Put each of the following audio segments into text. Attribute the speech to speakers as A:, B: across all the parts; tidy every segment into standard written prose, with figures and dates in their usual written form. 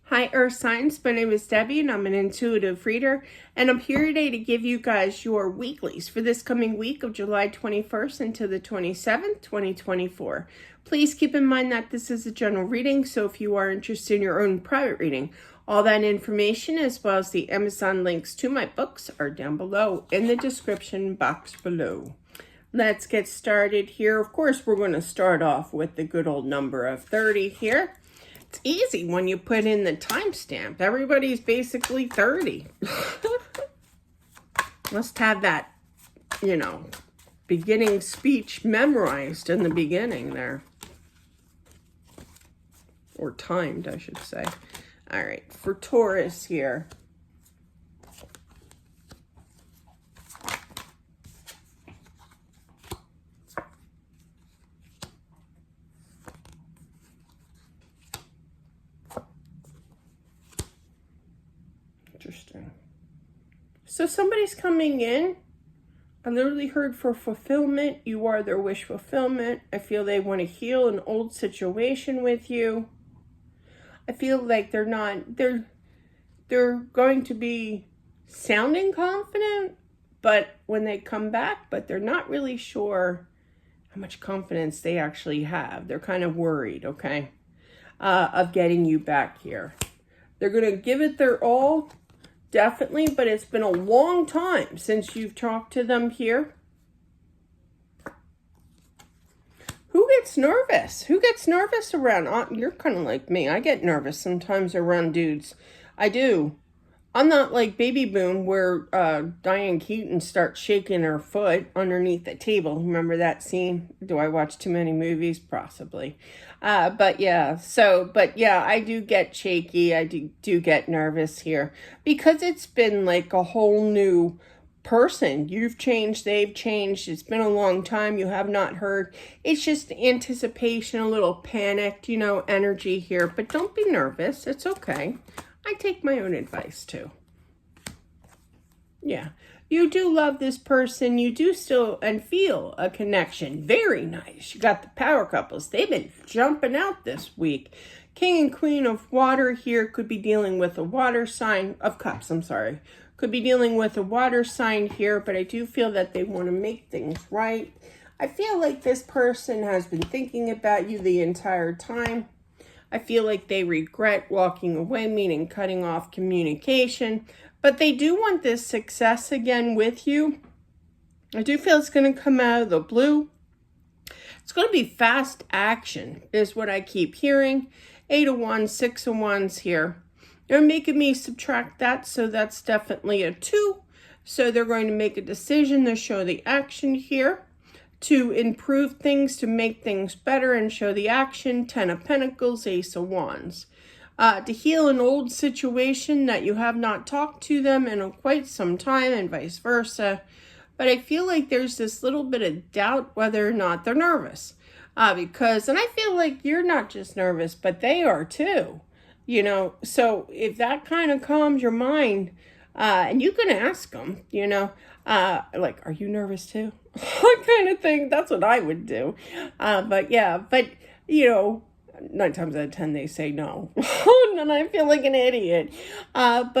A: Hi Earth Signs, my name is Debbie and I'm an intuitive reader, and I'm here today to give you guys your weeklies for this coming week of July 21st until the 27th, 2024. Please keep in mind that this is a general reading, so if you are interested in your own private reading, all that information as well as the Amazon links to my books are down below in the description box below. Let's get started here. Of course, we're going to start off with the good old number of 30 here. It's easy when you put in the timestamp. Everybody's basically 30. Must have that, beginning speech memorized in the beginning there. Or timed, I should say. All right, for Taurus here. Interesting. So somebody's coming in. I literally heard for fulfillment. You are their wish fulfillment. I feel they want to heal an old situation with you. I feel like they're going to be sounding confident, but when they come back, but they're not really sure how much confidence they actually have. They're kind of worried, okay, of getting you back here. They're going to give it their all. Definitely, but it's been a long time since you've talked to them here. Who gets nervous? Who gets nervous around? You're kind of like me. I get nervous sometimes around dudes. I do. I'm not like Baby Boom where Diane Keaton starts shaking her foot underneath the table. Remember that scene? Do I watch too many movies? Possibly. But yeah, I do get shaky. I do get nervous here because it's been like a whole new person. You've changed, they've changed. It's been a long time. You have not heard. It's just anticipation, a little panicked, energy here. But don't be nervous. It's okay. I take my own advice too. Yeah. You do love this person. You do still and feel a connection. Very nice. You got the power couples. They've been jumping out this week. King and Queen of Water here could be dealing with a water sign of cups. I'm sorry. Could be dealing with a water sign here, but I do feel that they want to make things right. I feel like this person has been thinking about you the entire time. I feel like they regret walking away, meaning cutting off communication. But they do want this success again with you. I do feel it's going to come out of the blue. It's going to be fast action is what I keep hearing. 8 of Wands, 6 of Wands here. They're making me subtract that, so that's definitely a 2. So they're going to make a decision to show the action here, to improve things, to make things better and show the action. 10 of Pentacles, Ace of Wands. To heal an old situation that you have not talked to them in quite some time and vice versa. But I feel like there's this little bit of doubt whether or not they're nervous. And I feel like you're not just nervous, but they are too. So if that kind of calms your mind, and you can ask them, like, are you nervous too? What kind of thing? That's what I would do. But 9 times out of 10, they say no. And I feel like an idiot. But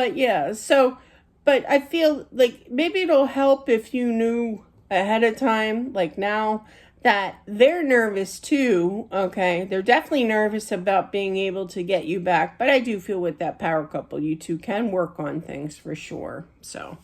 A: I feel like maybe it'll help if you knew ahead of time, like now, that they're nervous too, okay? They're definitely nervous about being able to get you back. But I do feel with that power couple, you two can work on things for sure. So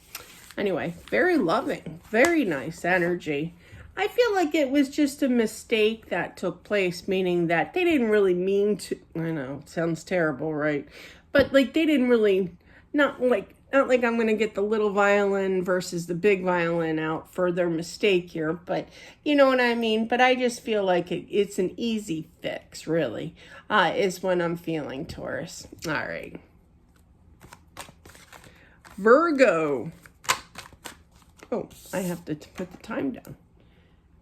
A: anyway, very loving, very nice energy. I feel like it was just a mistake that took place, meaning that they didn't really mean to. I know, it sounds terrible, right? But like they didn't really, not like I'm going to get the little violin versus the big violin out for their mistake here, but you know what I mean? But I just feel like it's an easy fix, really, is what I'm feeling, Taurus. All right. Virgo. Oh, I have to put the time down.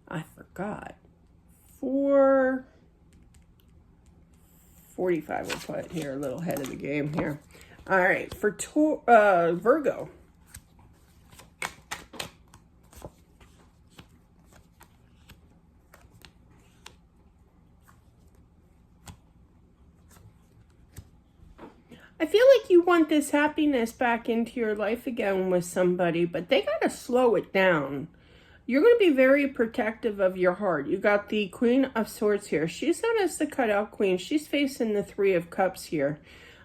A: I forgot. 4:45 we'll put here, a little ahead of the game here. All right, for Virgo. I feel like you want this happiness back into your life again with somebody, but they got to slow it down. You're going to be very protective of your heart. You got the Queen of Swords here. She's known as the cutout queen. She's facing the Three of Cups here.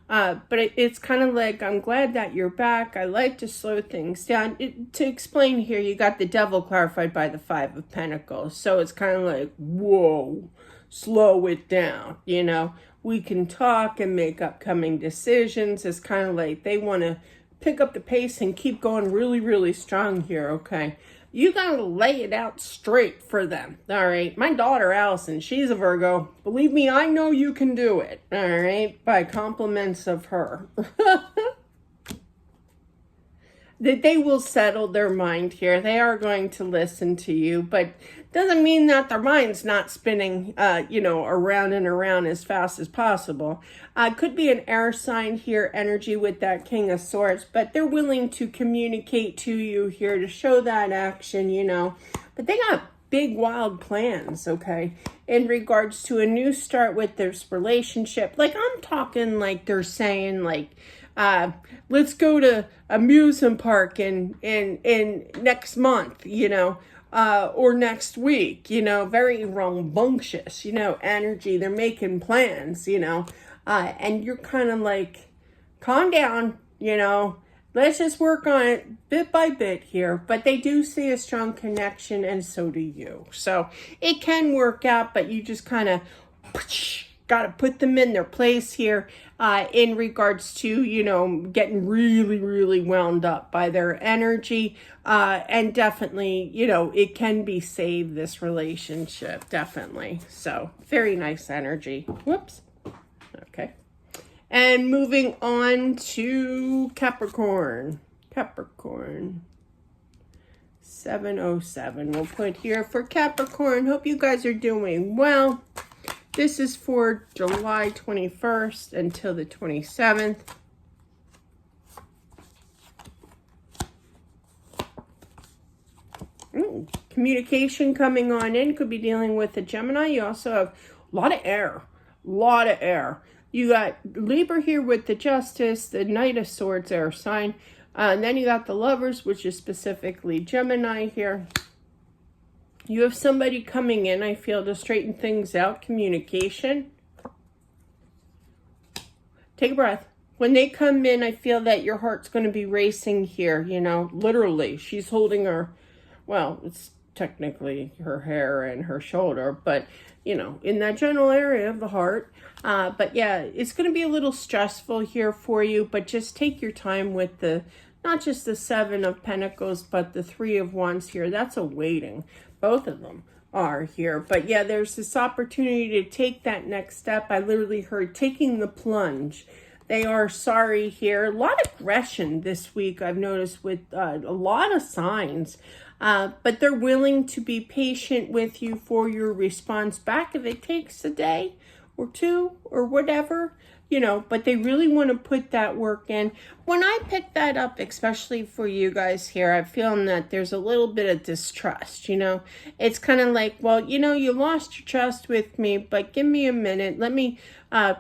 A: But it's kind of like, I'm glad that you're back. I like to slow things down. To explain here, you got the Devil clarified by the Five of Pentacles. So it's kind of like, whoa, slow it down, you know. We can talk and make upcoming decisions. It's kind of like they want to pick up the pace and keep going really, really strong here, okay? You gotta lay it out straight for them, all right? My daughter, Allison, she's a Virgo. Believe me, I know you can do it, all right? By compliments of her. That they will settle their mind here. They are going to listen to you, but doesn't mean that their mind's not spinning, around and around as fast as possible. Could be an air sign here, energy with that King of Swords, but they're willing to communicate to you here to show that action, you know. But they got big, wild plans, okay, in regards to a new start with this relationship. Like, I'm talking like they're saying, like, let's go to amusement park in next month, you know, or next week, you know, very rambunctious, you know, energy. They're making plans, you know, and you're kind of like, calm down, you know, let's just work on it bit by bit here. But they do see a strong connection, and so do you. So it can work out, but you just kind of got to put them in their place here in regards to, you know, getting really, really wound up by their energy. And definitely, you know, it can be saved, this relationship, definitely. So very nice energy. Whoops. Okay. And moving on to Capricorn. Capricorn. 707 we'll put here for Capricorn. Hope you guys are doing well. This is for July 21st until the 27th. Communication coming on in. Could be dealing with a Gemini. You also have a lot of air. A lot of air. You got Libra here with the Justice, the Knight of Swords, air sign. And then you got the Lovers, which is specifically Gemini here. You have somebody coming in, I feel, to straighten things out. Communication. Take a breath. When they come in, I feel that your heart's going to be racing here, you know, literally. She's holding her, well, it's technically her hair and her shoulder, but, you know, in that general area of the heart. But yeah, it's going to be a little stressful here for you, but just take your time with the, not just the Seven of Pentacles, but the Three of Wands here. That's a waiting. Both of them are here. But yeah, there's this opportunity to take that next step. I literally heard taking the plunge. They are sorry here. A lot of aggression this week, I've noticed, with a lot of signs. But they're willing to be patient with you for your response back if it takes a day or two or whatever. You know, but they really want to put that work in. When I pick that up, especially for you guys here, I'm feeling that there's a little bit of distrust, you know. It's kind of like, well, you know, you lost your trust with me, but give me a minute. Let me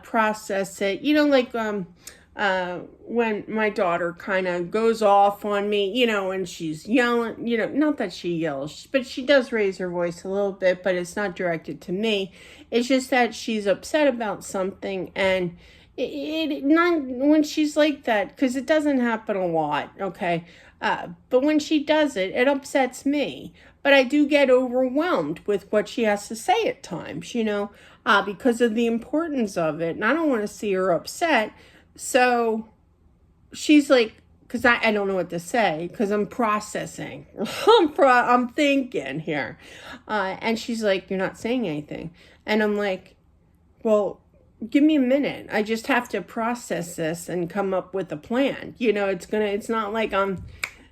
A: process it. You know, like when my daughter kind of goes off on me, you know, and she's yelling, you know, not that she yells, but she does raise her voice a little bit, but it's not directed to me. It's just that she's upset about something, and it not when she's like that, because it doesn't happen a lot, okay? But when she does it, it upsets me. But I do get overwhelmed with what she has to say at times, you know, because of the importance of it. And I don't want to see her upset. So she's like, because I don't know what to say, because I'm processing. I'm thinking here. And she's like, you're not saying anything. And I'm like, well, give me a minute. I just have to process this and come up with a plan. You know, it's not like I'm,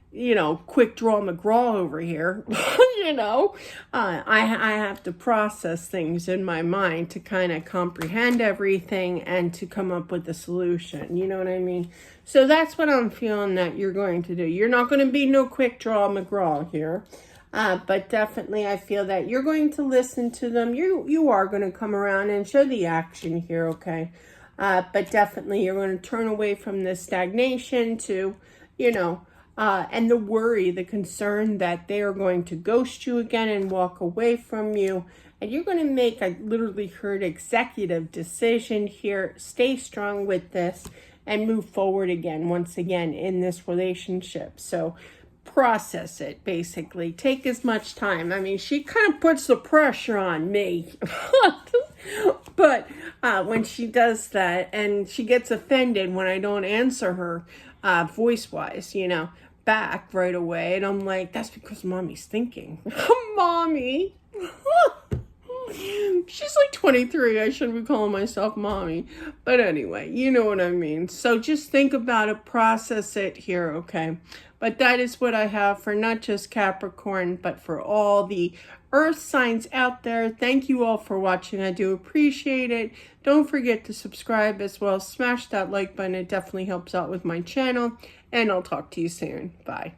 A: you know, quick draw McGraw over here. You know, I have to process things in my mind to kind of comprehend everything and to come up with a solution. You know what I mean? So that's what I'm feeling that you're going to do. You're not going to be no quick draw McGraw here. But definitely I feel that you're going to listen to them. You are going to come around and show the action here, okay? But definitely you're going to turn away from the stagnation to, and the worry, the concern that they are going to ghost you again and walk away from you. And you're going to make, I literally heard, executive decision here. Stay strong with this and move forward again, once again, in this relationship. So process it, basically. Take as much time. I mean, she kind of puts the pressure on me. But when she does that, and she gets offended when I don't answer her voice-wise, back right away. And I'm like, that's because mommy's thinking. Mommy. She's like 23. I shouldn't be calling myself mommy. But anyway, you know what I mean. So just think about it, process it here, okay? But that is what I have for not just Capricorn, but for all the earth signs out there. Thank you all for watching. I do appreciate it. Don't forget to subscribe as well. Smash that like button. It definitely helps out with my channel. And I'll talk to you soon. Bye.